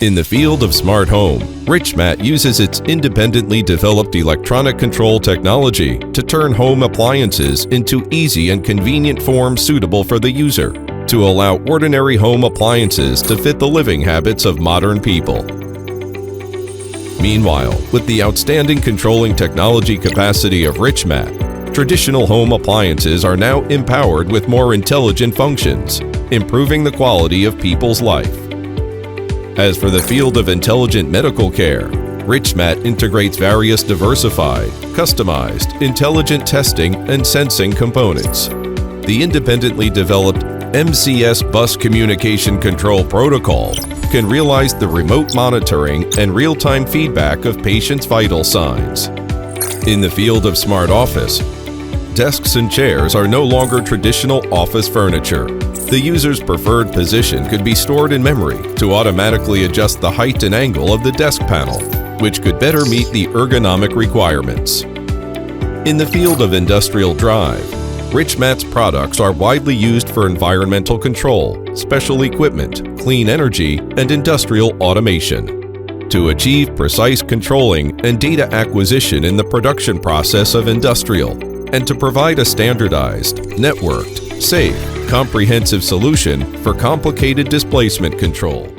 In the field of smart home, Richmat uses its independently developed electronic control technology to turn home appliances into easy and convenient forms suitable for the user, to allow ordinary home appliances to fit the living habits of modern people. Meanwhile, with the outstanding controlling technology capacity of Richmat, traditional home appliances are now empowered with more intelligent functions, improving the quality of people's life. As for the field of intelligent medical care, Richmat integrates various diversified, customized, intelligent testing and sensing components. The independently developed MCS Bus Communication Control Protocol can realize the remote monitoring and real-time feedback of patients' vital signs. In the field of smart office, desks and chairs are no longer traditional office furniture. The user's preferred position could be stored in memory to automatically adjust the height and angle of the desk panel, which could better meet the ergonomic requirements. In the field of industrial drive, Richmat's products are widely used for environmental control, special equipment, clean energy, and industrial automation, to achieve precise controlling and data acquisition in the production process of industrial, and to provide a standardized, networked, safe, comprehensive solution for complicated displacement control.